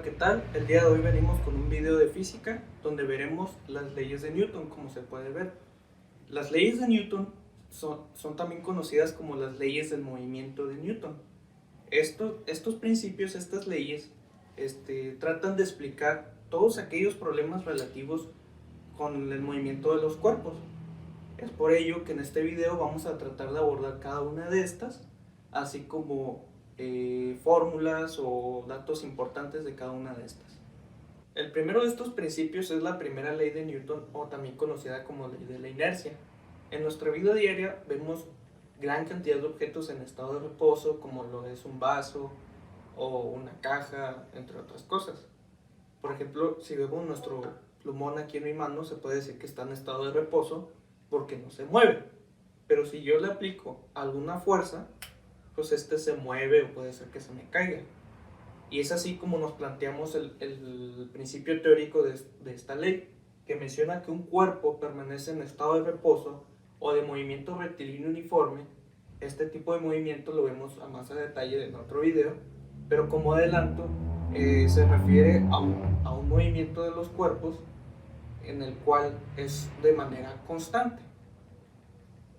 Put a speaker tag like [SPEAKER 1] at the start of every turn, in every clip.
[SPEAKER 1] Hola, ¿qué tal? El día de hoy venimos con un video de física donde veremos las leyes de Newton, como se puede ver. Las leyes de Newton son también conocidas como las leyes del movimiento de Newton. Estos principios, estas leyes, tratan de explicar todos aquellos problemas relativos con el movimiento de los cuerpos. Es por ello que en este video vamos a tratar de abordar cada una de estas, así como fórmulas o datos importantes de cada una de estas. El primero de estos principios es la primera ley de Newton, o también conocida como ley de la inercia. En nuestra vida diaria vemos gran cantidad de objetos en estado de reposo, como lo es un vaso o una caja, entre otras cosas. Por ejemplo, si vemos nuestro plumón aquí en mi mano, se puede decir que está en estado de reposo porque no se mueve. Pero si yo le aplico alguna fuerza, pues se mueve o puede ser que se me caiga. Y es así como nos planteamos el principio teórico de esta ley, que menciona que un cuerpo permanece en estado de reposo o de movimiento rectilíneo uniforme. Este tipo de movimiento lo vemos a más a detalle en otro video, pero como adelanto, se refiere a un movimiento de los cuerpos en el cual es de manera constante.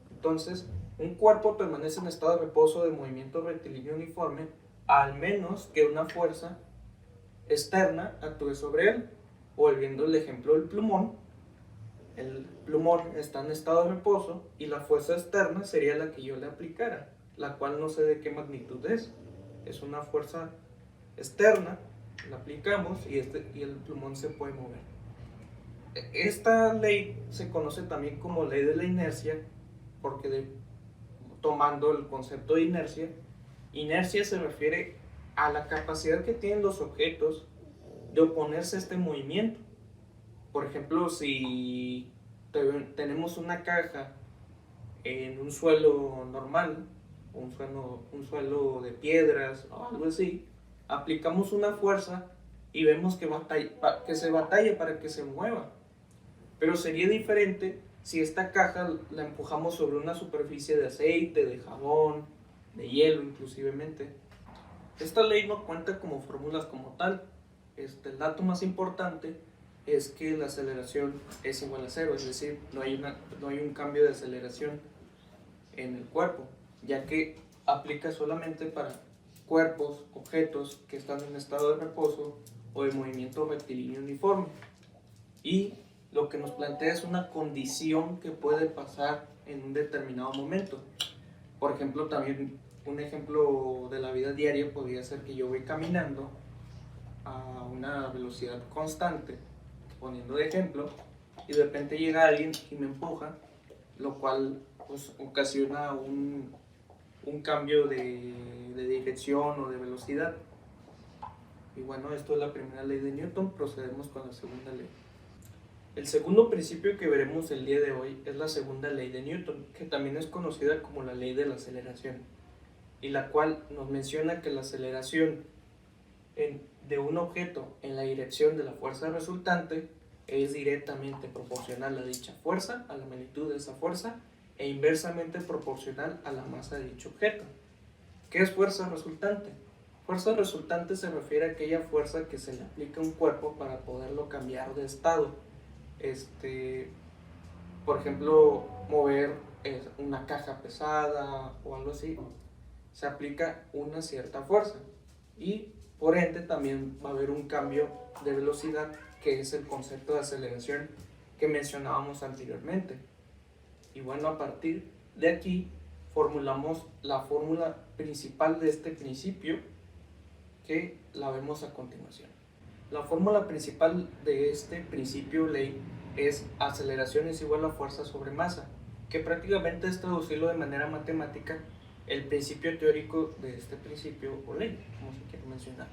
[SPEAKER 1] Entonces, un cuerpo permanece en estado de reposo de movimiento rectilíneo uniforme al menos que una fuerza externa actúe sobre él. Volviendo al ejemplo del plumón, el plumón está en estado de reposo y la fuerza externa sería la que yo le aplicara, la cual no sé de qué magnitud es. Es una fuerza externa, la aplicamos y el plumón se puede mover. Esta ley se conoce también como ley de la inercia porque tomando el concepto de inercia, inercia se refiere a la capacidad que tienen los objetos de oponerse a este movimiento. Por ejemplo, si tenemos una caja en un suelo normal, un suelo de piedras o algo así, aplicamos una fuerza y vemos que se batalla para que se mueva. Pero sería diferente si esta caja la empujamos sobre una superficie de aceite, de jabón, de hielo inclusivemente. Esta ley no cuenta como fórmulas como tal. El dato más importante es que la aceleración es igual a cero, es decir, no hay un cambio de aceleración en el cuerpo, ya que aplica solamente para cuerpos, objetos que están en estado de reposo o de movimiento rectilíneo uniforme. Y lo que nos plantea es una condición que puede pasar en un determinado momento. Por ejemplo, también un ejemplo de la vida diaria podría ser que yo voy caminando a una velocidad constante, poniendo de ejemplo, y de repente llega alguien y me empuja, lo cual pues, ocasiona un cambio de dirección o de velocidad. Y bueno, esto es la primera ley de Newton. Procedemos con la segunda ley. El segundo principio que veremos el día de hoy es la segunda ley de Newton, que también es conocida como la ley de la aceleración, y la cual nos menciona que la aceleración de un objeto en la dirección de la fuerza resultante es directamente proporcional a dicha fuerza, a la magnitud de esa fuerza, e inversamente proporcional a la masa de dicho objeto. ¿Qué es fuerza resultante? Fuerza resultante se refiere a aquella fuerza que se le aplica a un cuerpo para poderlo cambiar de estado. Por ejemplo, mover una caja pesada o algo así, se aplica una cierta fuerza y por ende también va a haber un cambio de velocidad, que es el concepto de aceleración que mencionábamos anteriormente. Y bueno, a partir de aquí formulamos la fórmula principal de este principio, que la vemos a continuación. La fórmula principal de este principio ley es aceleración es igual a fuerza sobre masa, que prácticamente es traducirlo de manera matemática el principio teórico de este principio o ley, como se quiere mencionar.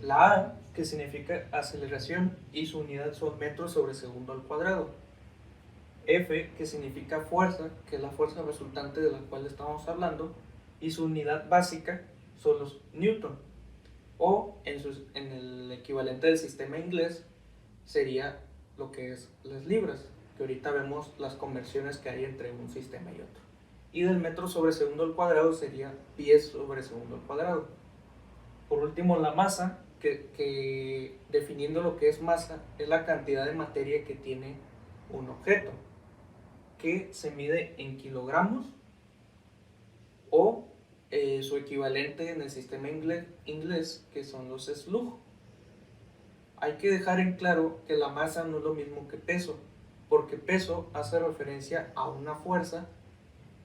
[SPEAKER 1] La A, que significa aceleración, y su unidad son metros sobre segundo al cuadrado. F, que significa fuerza, que es la fuerza resultante de la cual estamos hablando, y su unidad básica son los newton, o en el equivalente del sistema inglés sería lo que es las libras, que ahorita vemos las conversiones que hay entre un sistema y otro. Y del metro sobre segundo al cuadrado sería pies sobre segundo al cuadrado. Por último, la masa, que definiendo lo que es masa, es la cantidad de materia que tiene un objeto, que se mide en kilogramos o su equivalente en el sistema inglés, que son los slug. Hay que dejar en claro que la masa no es lo mismo que peso, porque peso hace referencia a una fuerza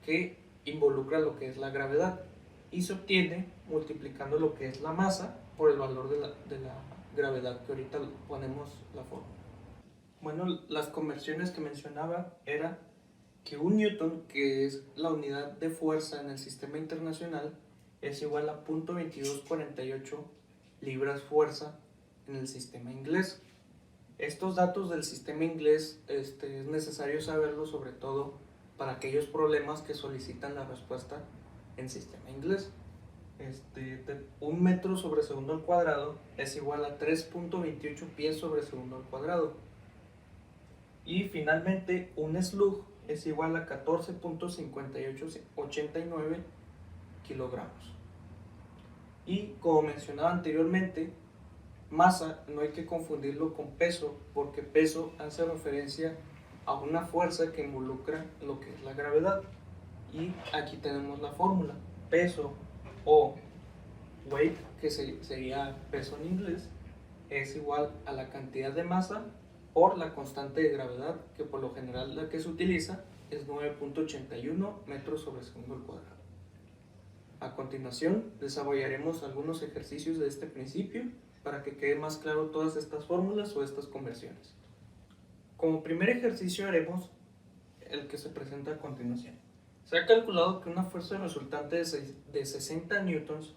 [SPEAKER 1] que involucra lo que es la gravedad y se obtiene multiplicando lo que es la masa por el valor de la gravedad, que ahorita ponemos la fórmula. Bueno, las conversiones que mencionaba era que un newton, que es la unidad de fuerza en el sistema internacional, es igual a 0.2248 libras fuerza en el sistema inglés. Estos datos del sistema inglés es necesario saberlos, sobre todo para aquellos problemas que solicitan la respuesta en sistema inglés. Un metro sobre segundo al cuadrado es igual a 3.28 pies sobre segundo al cuadrado. Y finalmente un slug es igual a 14.5889 kilogramos. Y como mencionaba anteriormente, masa no hay que confundirlo con peso, porque peso hace referencia a una fuerza que involucra lo que es la gravedad. Y aquí tenemos la fórmula: peso o weight, que sería peso en inglés, es igual a la cantidad de masa por la constante de gravedad, que por lo general la que se utiliza es 9.81 metros sobre segundo al cuadrado. A continuación desarrollaremos algunos ejercicios de este principio para que quede más claro todas estas fórmulas o estas conversiones. Como primer ejercicio haremos el que se presenta a continuación. Se ha calculado que una fuerza resultante de 60 newtons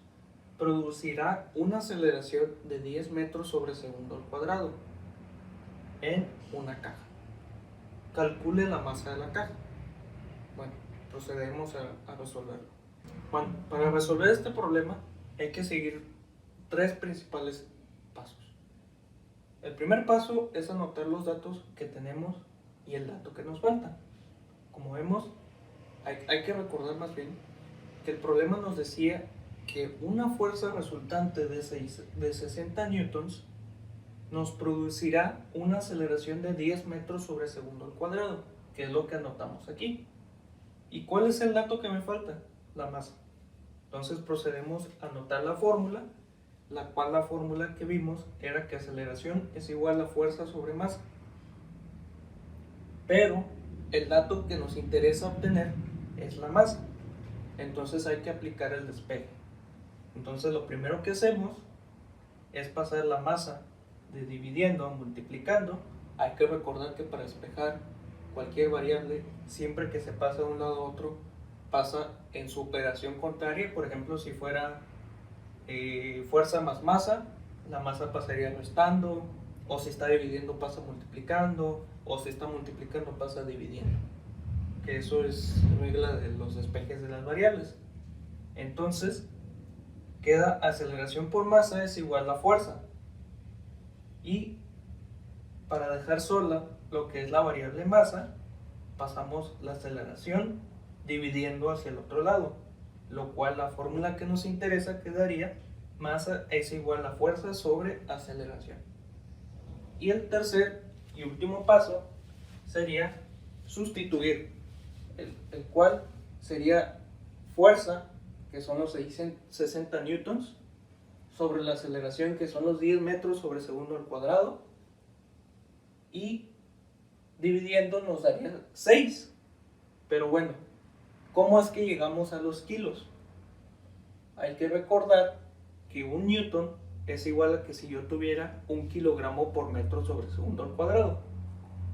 [SPEAKER 1] producirá una aceleración de 10 metros sobre segundo al cuadrado en una caja. Calcule la masa de la caja. Bueno, procedemos a resolverlo. Bueno, para resolver este problema hay que seguir tres principales pasos. El primer paso es anotar los datos que tenemos y el dato que nos falta. Como vemos, hay que recordar más bien que el problema nos decía que una fuerza resultante de 60 newtons nos producirá una aceleración de 10 metros sobre segundo al cuadrado, que es lo que anotamos aquí. ¿Y cuál es el dato que me falta? La masa. Entonces procedemos a anotar la fórmula, la cual la fórmula que vimos era que aceleración es igual a fuerza sobre masa. Pero el dato que nos interesa obtener es la masa. Entonces hay que aplicar el despeje. Entonces lo primero que hacemos es pasar la masa de dividiendo a multiplicando. Hay que recordar que para despejar cualquier variable, siempre que se pasa de un lado a otro, pasa en su operación contraria. Por ejemplo, si fuera fuerza más masa, la masa pasaría restando, o si está dividiendo pasa multiplicando, o si está multiplicando pasa dividiendo, que eso es regla de los despejes de las variables. Entonces queda aceleración por masa es igual a fuerza, y para dejar sola lo que es la variable masa, pasamos la aceleración dividiendo hacia el otro lado, lo cual la fórmula que nos interesa quedaría masa es igual a fuerza sobre aceleración. Y el tercer y último paso sería sustituir, el cual sería fuerza, que son los 60 newtons, sobre la aceleración, que son los 10 metros sobre segundo al cuadrado, y dividiendo nos daría 6. Pero bueno, ¿cómo es que llegamos a los kilos? Hay que recordar que un newton es igual a que si yo tuviera 1 kilogramo por metro sobre segundo al cuadrado.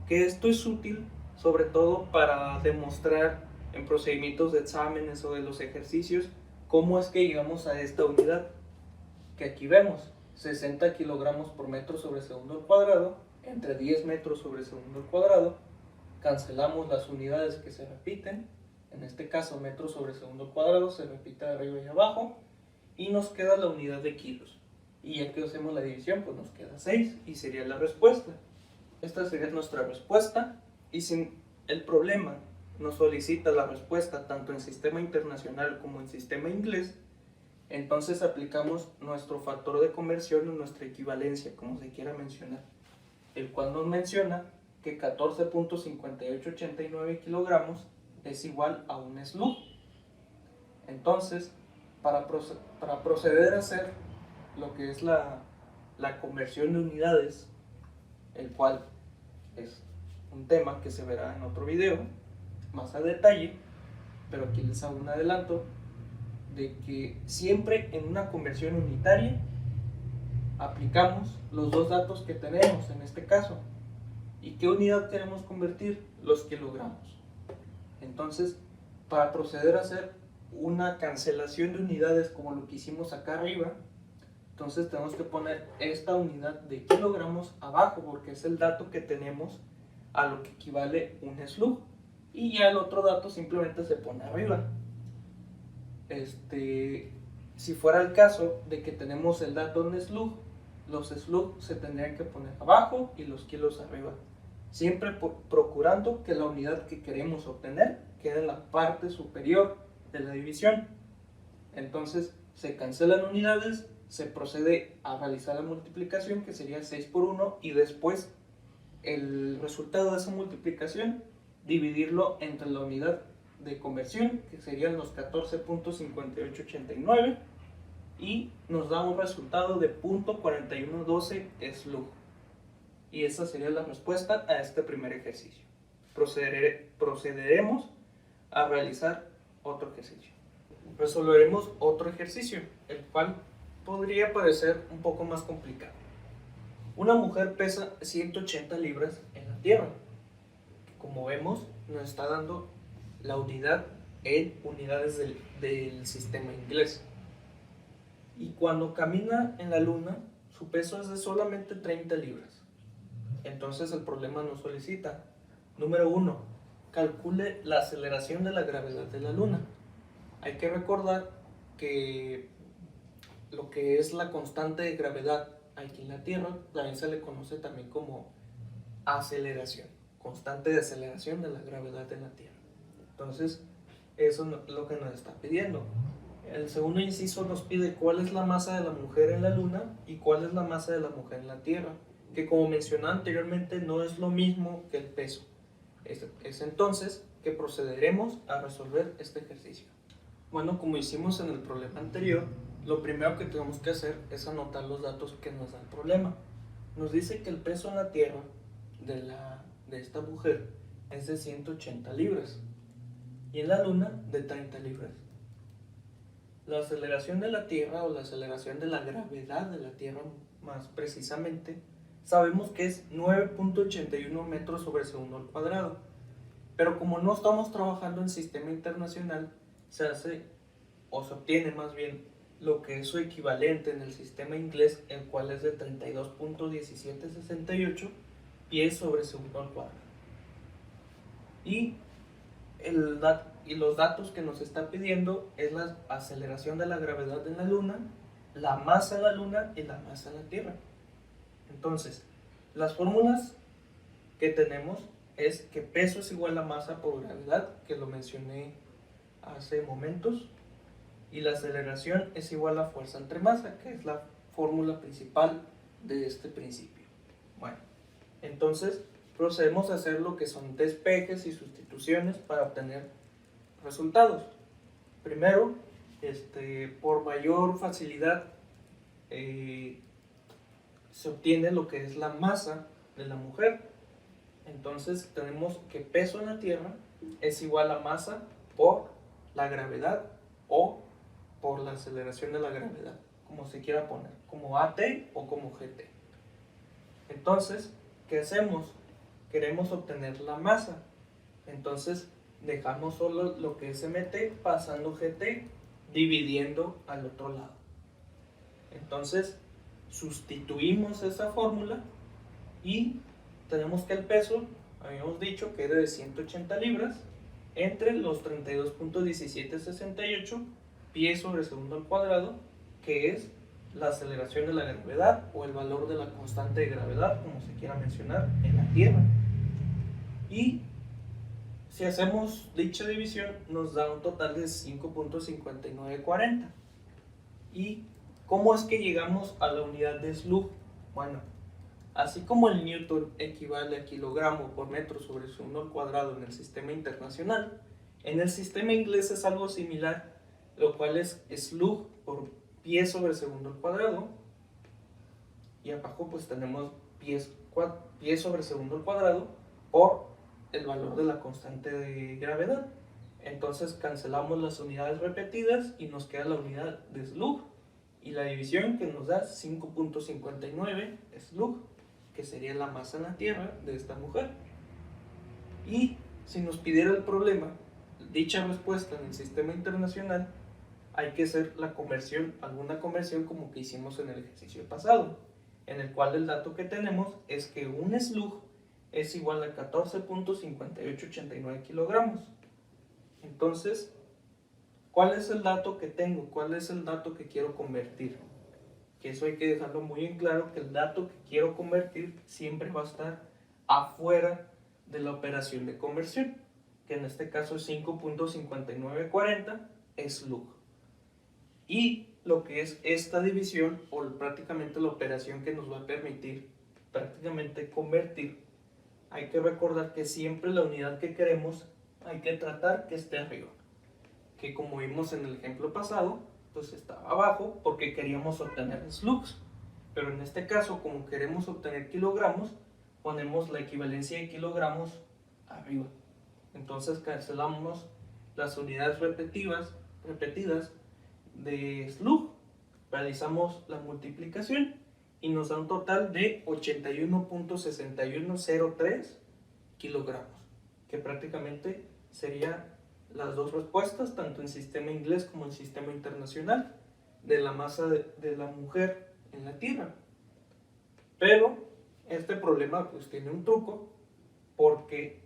[SPEAKER 1] Que esto es útil sobre todo para demostrar en procedimientos de exámenes o de los ejercicios cómo es que llegamos a esta unidad, que aquí vemos 60 kilogramos por metro sobre segundo al cuadrado entre 10 metros sobre segundo al cuadrado. Cancelamos las unidades que se repiten, en este caso metros sobre segundo al cuadrado se repite de arriba y abajo, y nos queda la unidad de kilos. Y ya que hacemos la división, pues nos queda 6 y sería la respuesta. Esta sería nuestra respuesta, y si el problema nos solicita la respuesta tanto en sistema internacional como en sistema inglés, Entonces aplicamos nuestro factor de conversión o nuestra equivalencia, como se quiera mencionar, el cual nos menciona que 14.5889 kilogramos es igual a un slug. Entonces, para proceder a hacer lo que es la conversión de unidades, el cual es un tema que se verá en otro video más a detalle, pero aquí les hago un adelanto de que siempre en una conversión unitaria aplicamos los dos datos que tenemos en este caso. ¿Y qué unidad queremos convertir? Los kilogramos. Entonces, para proceder a hacer una cancelación de unidades como lo que hicimos acá arriba, entonces tenemos que poner esta unidad de kilogramos abajo porque es el dato que tenemos a lo que equivale un slug, y ya el otro dato simplemente se pone arriba. Si fuera el caso de que tenemos el dato en slug, los slug se tendrían que poner abajo y los kilos arriba, siempre procurando que la unidad que queremos obtener quede en la parte superior de la división. Entonces se cancelan unidades, se procede a realizar la multiplicación, que sería 6 por 1, y después el resultado de esa multiplicación dividirlo entre la unidad de conversión, que serían los 14.5889, y nos da un resultado de 0.4112 slug. Y esa sería la respuesta a este primer ejercicio. Procederemos a realizar otro ejercicio. Resolveremos otro ejercicio, el cual podría parecer un poco más complicado. Una mujer pesa 180 libras en la Tierra. Como vemos, nos está dando la unidad en unidades del sistema inglés. Y cuando camina en la Luna, su peso es de solamente 30 libras. Entonces el problema nos solicita: número 1, calcule la aceleración de la gravedad de la Luna. Hay que recordar que lo que es la constante de gravedad aquí en la Tierra también se le conoce también como aceleración, constante de aceleración de la gravedad de la Tierra. Entonces, eso es lo que nos está pidiendo. El segundo inciso nos pide cuál es la masa de la mujer en la Luna y cuál es la masa de la mujer en la Tierra, que como mencioné anteriormente no es lo mismo que el peso. Es entonces que procederemos a resolver este ejercicio. Bueno, como hicimos en el problema anterior, lo primero que tenemos que hacer es anotar los datos que nos da el problema. Nos dice que el peso en la Tierra de esta mujer es de 180 libras y en la Luna de 30 libras. La aceleración de la Tierra, o la aceleración de la gravedad de la Tierra más precisamente, sabemos que es 9.81 metros sobre segundo al cuadrado. Pero como no estamos trabajando en sistema internacional, se hace, o se obtiene más bien, lo que es su equivalente en el sistema inglés, el cual es de 32.1768 pies sobre segundo al cuadrado. Y los datos que nos está pidiendo es la aceleración de la gravedad en la Luna, la masa en la Luna y la masa en la Tierra. Entonces, las fórmulas que tenemos es que peso es igual a masa por gravedad, que lo mencioné hace momentos, y la aceleración es igual a fuerza entre masa, que es la fórmula principal de este principio. Bueno, entonces procedemos a hacer lo que son despejes y sustituciones para obtener resultados. Primero, por mayor facilidad se obtiene lo que es la masa de la mujer. Entonces tenemos que peso en la Tierra es igual a masa por la gravedad o por la aceleración de la gravedad, como se quiera poner, como AT o como GT. Entonces, ¿qué hacemos? Queremos obtener la masa. Entonces dejamos solo lo que es MT pasando GT, dividiendo al otro lado. Entonces sustituimos esa fórmula y tenemos que el peso, habíamos dicho que era de 180 libras entre los 32.1768 pies sobre segundo al cuadrado, que es la aceleración de la gravedad o el valor de la constante de gravedad, como se quiera mencionar, en la Tierra. Y si hacemos dicha división nos da un total de 5.5940. ¿Y cómo es que llegamos a la unidad de slug? Bueno, así como el newton equivale a kilogramo por metro sobre segundo al cuadrado en el sistema internacional, en el sistema inglés es algo similar, lo cual es slug por pie sobre segundo al cuadrado, y abajo pues tenemos pie sobre segundo al cuadrado por el valor de la constante de gravedad. Entonces cancelamos las unidades repetidas y nos queda la unidad de slug y la división que nos da 5.59 slug, que sería la masa en la Tierra de esta mujer. Y si nos pidiera el problema dicha respuesta en el sistema internacional, hay que hacer la conversión, alguna conversión como que hicimos en el ejercicio pasado, en el cual el dato que tenemos es que un slug es igual a 14.5889 kilogramos. Entonces, ¿cuál es el dato que tengo? ¿Cuál es el dato que quiero convertir? Que eso hay que dejarlo muy en claro, que el dato que quiero convertir siempre va a estar afuera de la operación de conversión, que en este caso es 5.5940 slug. Y lo que es esta división, o prácticamente la operación que nos va a permitir prácticamente convertir, hay que recordar que siempre la unidad que queremos hay que tratar que esté arriba, que como vimos en el ejemplo pasado, pues estaba abajo porque queríamos obtener slugs, pero en este caso, como queremos obtener kilogramos, ponemos la equivalencia de kilogramos arriba. Entonces cancelamos las unidades repetidas de slug, realizamos la multiplicación y nos da un total de 81.6103 kilogramos, que prácticamente serían las dos respuestas, tanto en sistema inglés como en sistema internacional, de la masa de la mujer en la Tierra. Pero este problema pues tiene un truco, porque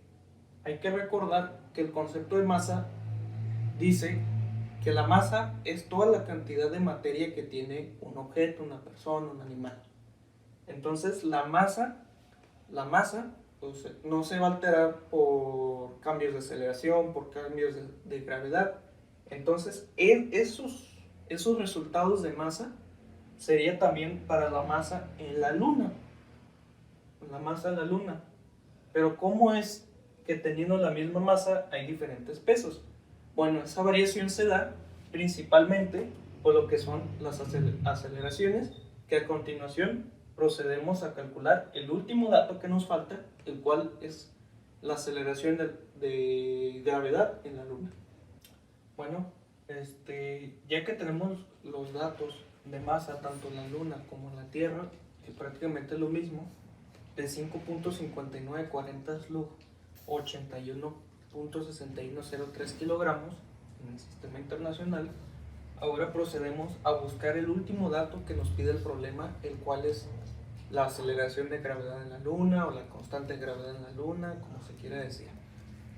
[SPEAKER 1] hay que recordar que el concepto de masa dice que la masa es toda la cantidad de materia que tiene un objeto, una persona, un animal. Entonces la masa pues, no se va a alterar por cambios de aceleración, por cambios de gravedad. Entonces esos resultados de masa sería también para la masa en la Luna. La masa en la Luna. Pero ¿cómo es que teniendo la misma masa hay diferentes pesos? Bueno, esa variación se da principalmente por lo que son las aceleraciones, que a continuación procedemos a calcular el último dato que nos falta, el cual es la aceleración de gravedad en la Luna. Bueno, ya que tenemos los datos de masa tanto en la Luna como en la Tierra, que prácticamente es lo mismo, de 5.5940 slug, 81.6103 kilogramos en el sistema internacional, ahora procedemos a buscar el último dato que nos pide el problema, el cual es la aceleración de gravedad en la Luna o la constante de gravedad en la Luna, como se quiera decir.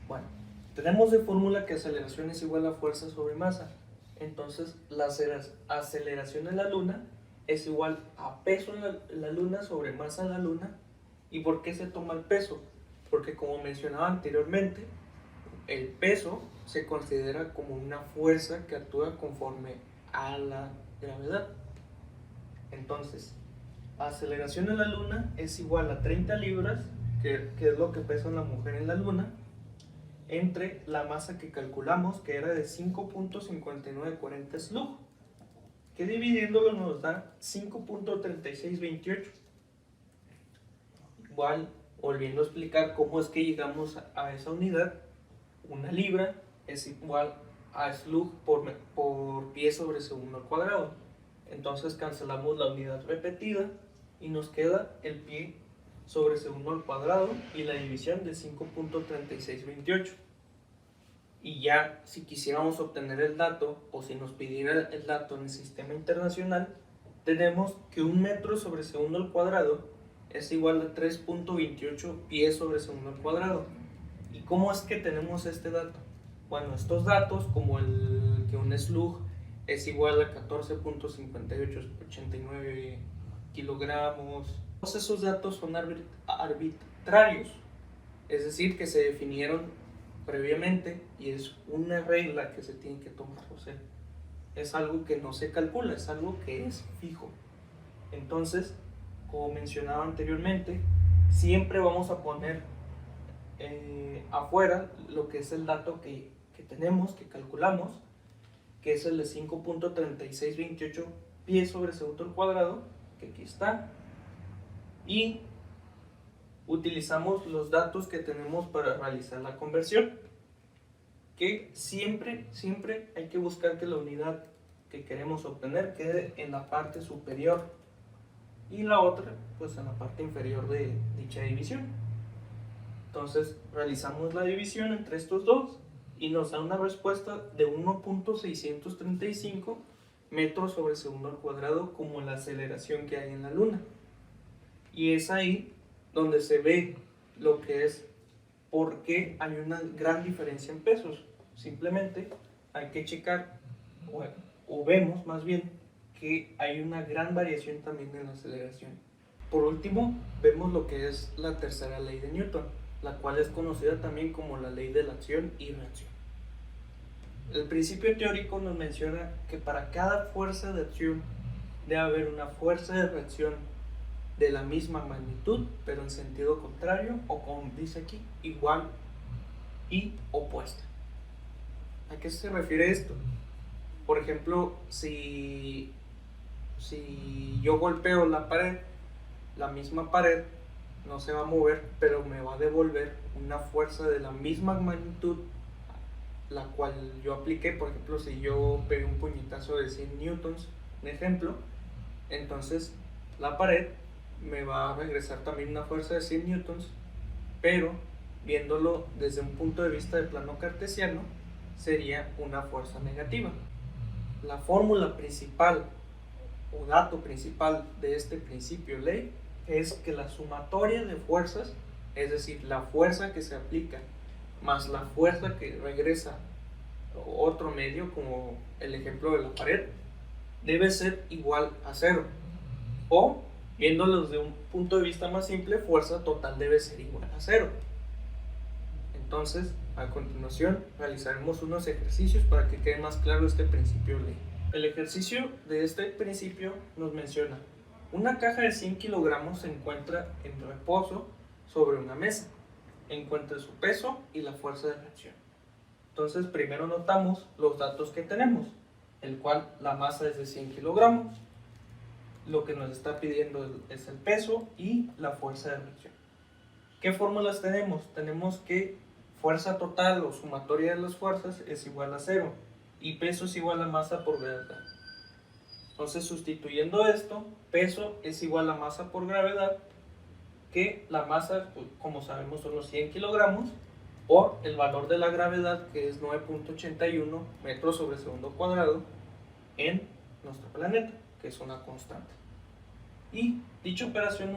[SPEAKER 1] Bueno, tenemos de fórmula que aceleración es igual a fuerza sobre masa. Entonces la aceleración en la Luna es igual a peso en la Luna sobre masa en la Luna. ¿Y por qué se toma el peso? Porque como mencionaba anteriormente, el peso se considera como una fuerza que actúa conforme a la gravedad. Entonces, aceleración en la Luna es igual a 30 libras, que es lo que pesa una mujer en la Luna, entre la masa que calculamos, que era de 5.5940 slug, que dividiéndolo nos da 5.3628. Igual, volviendo a explicar cómo es que llegamos a esa unidad, una libra es igual a slug por pie sobre segundo al cuadrado. Entonces cancelamos la unidad repetida y nos queda el pie sobre segundo al cuadrado y la división de 5.3628. Y ya si quisiéramos obtener el dato, o si nos pidiera el dato en el sistema internacional, tenemos que un metro sobre segundo al cuadrado es igual a 3.28 pies sobre segundo al cuadrado. ¿Y cómo es que tenemos este dato? Bueno, estos datos, como el que un slug es igual a 14.5889 kilogramos, todos esos datos son arbitrarios, es decir, que se definieron previamente y es una regla que se tiene que tomar. O sea, es algo que no se calcula, es algo que es fijo. Entonces, como mencionaba anteriormente, siempre vamos a poner afuera lo que es el dato que tenemos, que calculamos, que es el de 5.3628 pies sobre segundo al cuadrado, que aquí está, y utilizamos los datos que tenemos para realizar la conversión, que siempre hay que buscar que la unidad que queremos obtener quede en la parte superior y la otra pues en la parte inferior de dicha división. Entonces realizamos la división entre estos dos y nos da una respuesta de 1.635 metros sobre segundo al cuadrado como la aceleración que hay en la Luna. Y es ahí donde se ve lo que es por qué hay una gran diferencia en pesos. Simplemente hay que checar, o vemos más bien, que hay una gran variación también en la aceleración. Por último, vemos lo que es la tercera ley de Newton, la cual es conocida también como la ley de la acción y reacción. El principio teórico nos menciona que para cada fuerza de acción debe haber una fuerza de reacción de la misma magnitud, pero en sentido contrario, o como dice aquí, igual y opuesta. ¿A qué se refiere esto? Por ejemplo, si yo golpeo la pared, la misma pared no se va a mover, pero me va a devolver una fuerza de la misma magnitud, la cual yo apliqué. Por ejemplo, si yo pegué un puñetazo de 100 newtons, un ejemplo, entonces la pared me va a regresar también una fuerza de 100 newtons, pero viéndolo desde un punto de vista de plano cartesiano, sería una fuerza negativa. La fórmula principal o dato principal de este principio ley es que la sumatoria de fuerzas, es decir, la fuerza que se aplica más la fuerza que regresa otro medio, como el ejemplo de la pared, debe ser igual a cero. O, viéndolo desde un punto de vista más simple, fuerza total debe ser igual a cero. Entonces, a continuación, realizaremos unos ejercicios para que quede más claro este principio ley. El ejercicio de este principio nos menciona: una caja de 100 kilogramos se encuentra en reposo sobre una mesa. Encuentre su peso y la fuerza de reacción. Entonces, primero notamos los datos que tenemos, el cual la masa es de 100 kilogramos. Lo que nos está pidiendo es el peso y la fuerza de reacción. ¿Qué fórmulas tenemos? Tenemos que fuerza total o sumatoria de las fuerzas es igual a cero y peso es igual a masa por gravedad. Entonces, sustituyendo esto, peso es igual a masa por gravedad, que la masa, como sabemos, son los 100 kilogramos, por el valor de la gravedad, que es 9.81 metros sobre segundo cuadrado en nuestro planeta, que es una constante. Y dicha operación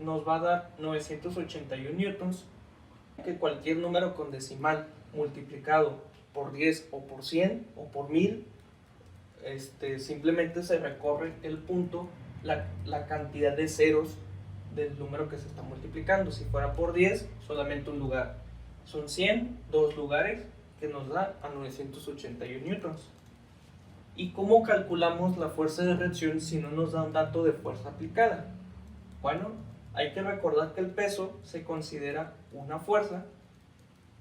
[SPEAKER 1] nos va a dar 981 newtons, que cualquier número con decimal multiplicado por 10 o por 100 o por 1000, simplemente se recorre el punto, la cantidad de ceros del número que se está multiplicando. Si fuera por 10, solamente un lugar. Son 100, dos lugares, que nos da a 981 newtons. ¿Y cómo calculamos la fuerza de reacción si no nos da un dato de fuerza aplicada? Bueno, hay que recordar que el peso se considera una fuerza,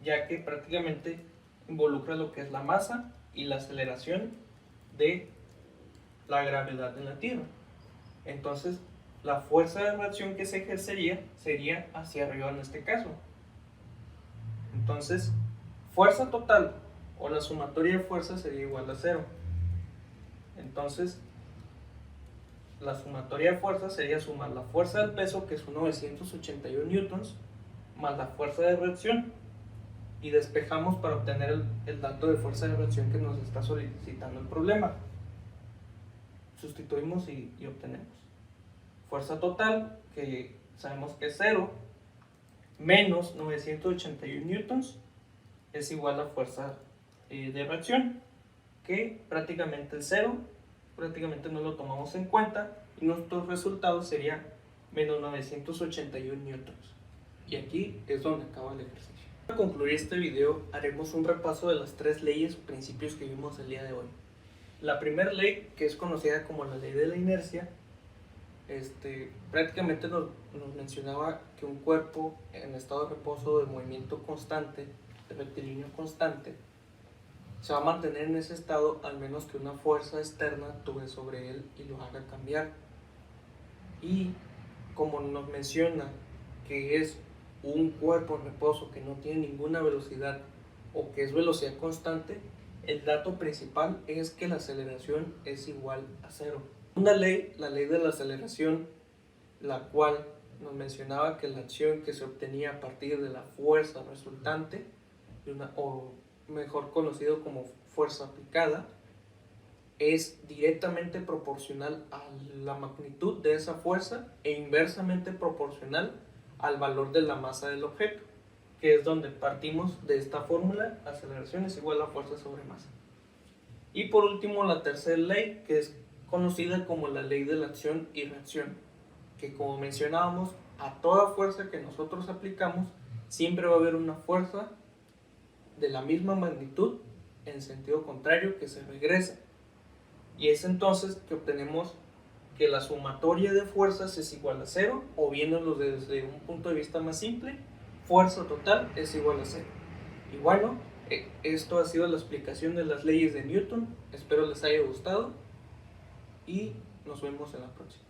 [SPEAKER 1] ya que prácticamente involucra lo que es la masa y la aceleración de la gravedad en la Tierra. Entonces, la fuerza de reacción que se ejercería sería hacia arriba en este caso. Entonces, fuerza total o la sumatoria de fuerzas sería igual a cero. Entonces, la sumatoria de fuerzas sería sumar la fuerza del peso, que es 981 newtons, más la fuerza de reacción, y despejamos para obtener el dato de fuerza de reacción que nos está solicitando el problema. Sustituimos y obtenemos fuerza total, que sabemos que es 0, menos 981 newtons es igual a fuerza de reacción, que prácticamente el 0 prácticamente no lo tomamos en cuenta, y nuestro resultado sería menos 981 newtons. Y aquí es donde acaba el ejercicio. Para concluir este video, haremos un repaso de las tres leyes o principios que vimos el día de hoy. La primera ley, que es conocida como la ley de la inercia, prácticamente nos mencionaba que un cuerpo en estado de reposo de movimiento constante, de rectilíneo constante, se va a mantener en ese estado al menos que una fuerza externa actúe sobre él y lo haga cambiar. Y como nos menciona que es un cuerpo en reposo que no tiene ninguna velocidad o que es velocidad constante, el dato principal es que la aceleración es igual a cero. Segunda ley, la ley de la aceleración, la cual nos mencionaba que la acción que se obtenía a partir de la fuerza resultante, o mejor conocido como fuerza aplicada, es directamente proporcional a la magnitud de esa fuerza e inversamente proporcional al valor de la masa del objeto, que es donde partimos de esta fórmula: aceleración es igual a fuerza sobre masa. Y por último, la tercera ley, que es conocida como la ley de la acción y reacción, que como mencionábamos, a toda fuerza que nosotros aplicamos siempre va a haber una fuerza de la misma magnitud en sentido contrario que se regresa. Y es entonces que obtenemos que la sumatoria de fuerzas es igual a cero, o viéndolo desde un punto de vista más simple, fuerza total es igual a cero. Y bueno, esto ha sido la explicación de las leyes de Newton. Espero les haya gustado y nos vemos en la próxima.